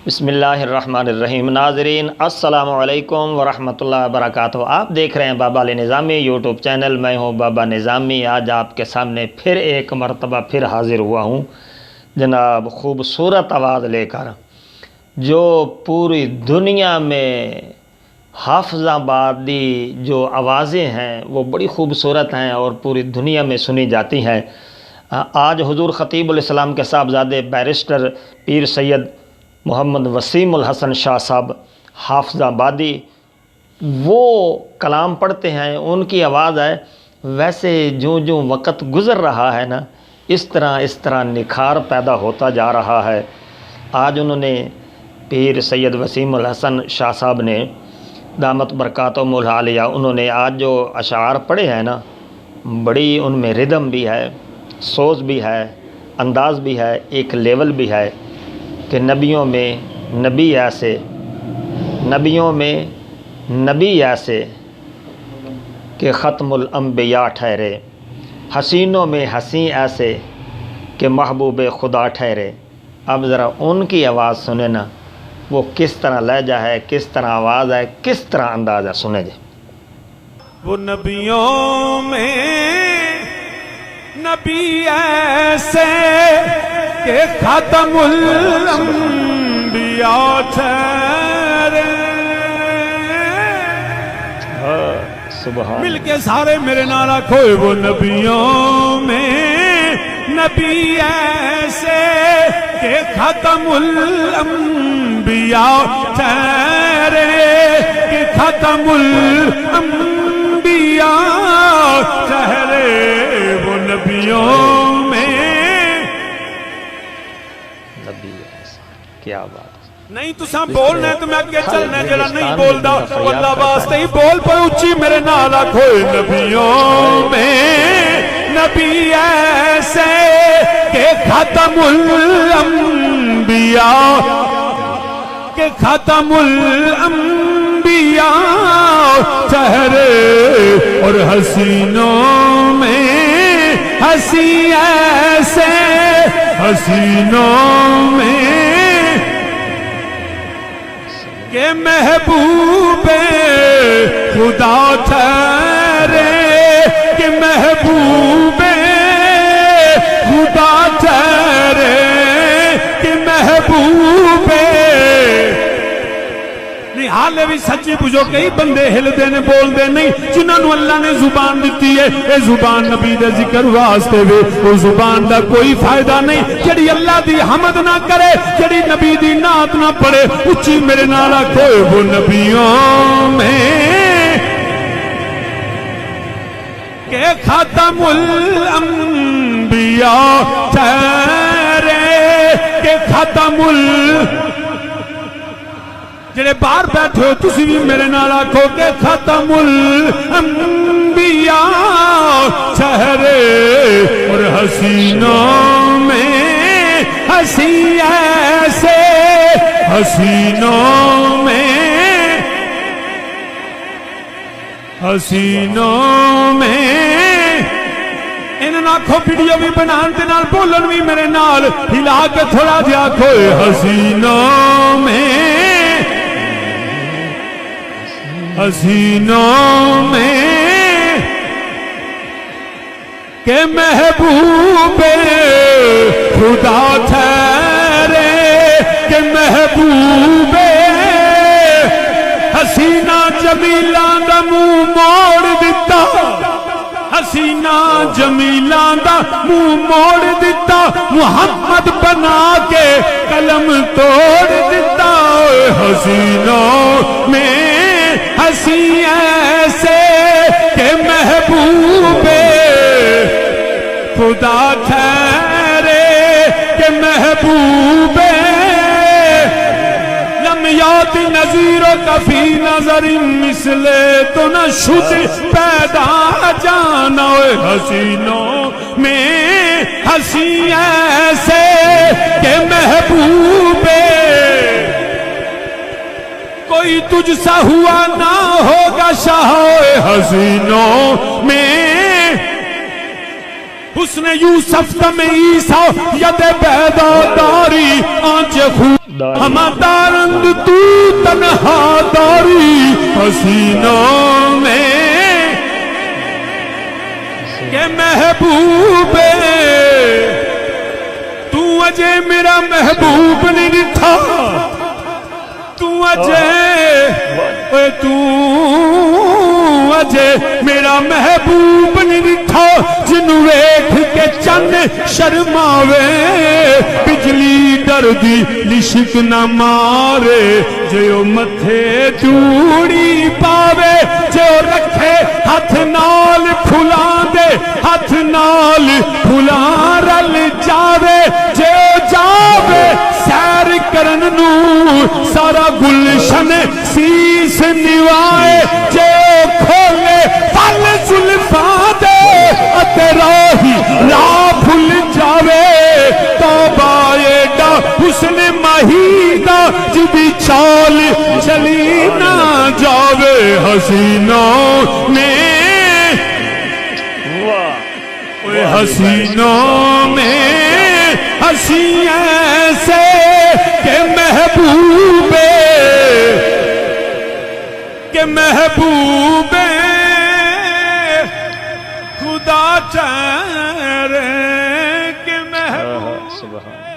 بسم اللہ الرحمن الرحیم۔ ناظرین السلام علیکم ورحمۃ اللہ وبرکاتہ۔ آپ دیکھ رہے ہیں بابا علی نظامی یوٹیوب چینل۔ میں ہوں بابا نظامی۔ آج آپ کے سامنے پھر ایک مرتبہ پھر حاضر ہوا ہوں جناب، خوبصورت آواز لے کر، جو پوری دنیا میں حافظ آبادی جو آوازیں ہیں وہ بڑی خوبصورت ہیں اور پوری دنیا میں سنی جاتی ہیں۔ آج حضور خطیب الاسلام کے صاحبزادے بیرسٹر پیر سید محمد وسیم الحسن شاہ صاحب حافظ آبادی وہ کلام پڑھتے ہیں، ان کی آواز ہے۔ ویسے جو وقت گزر رہا ہے نا، اس طرح نکھار پیدا ہوتا جا رہا ہے۔ آج انہوں نے پیر سید وسیم الحسن شاہ صاحب نے دامت برکاتہم العالیہ، انہوں نے آج جو اشعار پڑھے ہیں نا، بڑی ان میں ردم بھی ہے، سوز بھی ہے، انداز بھی ہے، ایک لیول بھی ہے کہ نبیوں میں نبی ایسے کہ ختم الانبیاء ٹھہرے، حسینوں میں حسین ایسے کہ محبوب خدا ٹھہرے۔ اب ذرا ان کی آواز سنیں نا، وہ کس طرح لہجہ ہے، کس طرح آواز ہے، کس طرح انداز ہے، سنیں جی۔ وہ نبیوں میں نبی ایسے کہ ختم الانبیاء ٹھہرے۔ سبحان مل کے سارے میرے نال آکھو، وہ نبیوں میں نبی ایسے کہ ختم الانبیاء ٹھہرے، کہ ختم الانبیاء ٹھہرے۔ وہ نبیوں میں نبی ایسا، کیا بات ہے۔ نہیں تساں بولنا ہے تو میں اگے چلنا ہے، جڑا نہیں بولدا اللہ واسطے ہی بول پے اچھی میرے نال آکھو، نبیوں میں نبی ایسے کہ ختم الانبیاء، کہ ختم الانبیاء ٹھہرے، اور حسینوں میں حسی ایسے، حسینوں میں کہ محبوب خدا ٹھہرے، کہ محبوب خدا ٹھہرے، کہ محبوب نہیں۔ حالے بھی سچی پوچھو، کئی بندے ہلدے نے بول دے نہیں، جنہاں نو اللہ نے زبان دیتی ہے، اے زبان نبی دے ذکر واسطے وے، وہ زبان دا کوئی فائدہ نہیں جڑی اللہ دی حمد نہ کرے، جڑی نبی دی نعت نہ پڑھے۔ اچھی میرے نال آکھو، وہ نبیوں میں کہ ختم الانبیاء ٹھہرے، کہ ختم جڑے باہر بیٹھے ہو تسی بھی میرے نال آکھو کہ ختم الانبیاء ٹھہرے، اور حسینوں میں حسی ایسے، حسینوں میں، حسینوں میں انہاں آکھو ویڈیو بھی بنان دے نال بولن بھی میرے نال ہلا کے تھوڑا جہا آکھو، حسینوں میں، حسینوں میں کہ محبوب خدا ٹھہرے، کہ محبوب حسینہ جمیلاں دا منہ موڑ دتا، حسینہ جمیلاں دا منہ موڑ دتا، محمد بنا کے قلم توڑ دتا۔ حسینوں میں حسی ایسے کہ محبوب خدا ٹھہرے، کہ محبوب لم یات نظیر کا فی نظر مثل تو نہ شد پیدا جانا۔ حسینوں میں حسی ایسے کہ محبوب کوئی تجھ سا ہوا نہ ہوگا شاہ۔ حسینوں میں حسن یوسف تم عیسیٰ ید بیدا داری آنچ خوب ہما دارند تو تنہا داری حسینوں میں کہ محبوب تو اجے میرا محبوب نہیں تھا تو اجے میرا محبوب نہیں تھا جنوں ویکھ کے چن شرماوے بجلی ڈردی لشک نہ مارے جو متھے چوڑی پاوے جو رکھے ہاتھ نال پھلاں دے ہاتھ نال پھلاں رل جاوے جو جاوے سیر کرن نو سارا گلشن سیس نوائے جو کھولے پل زلفاں دے اتے راہی راہ بھول جاوے توبہ ایڈا حسن مہیدہ جدی چال چلی نہ جاوے حسینوں میں حسینوں میں ہنسی ایسے کہ محبوب خدا چہرے کہ محبوب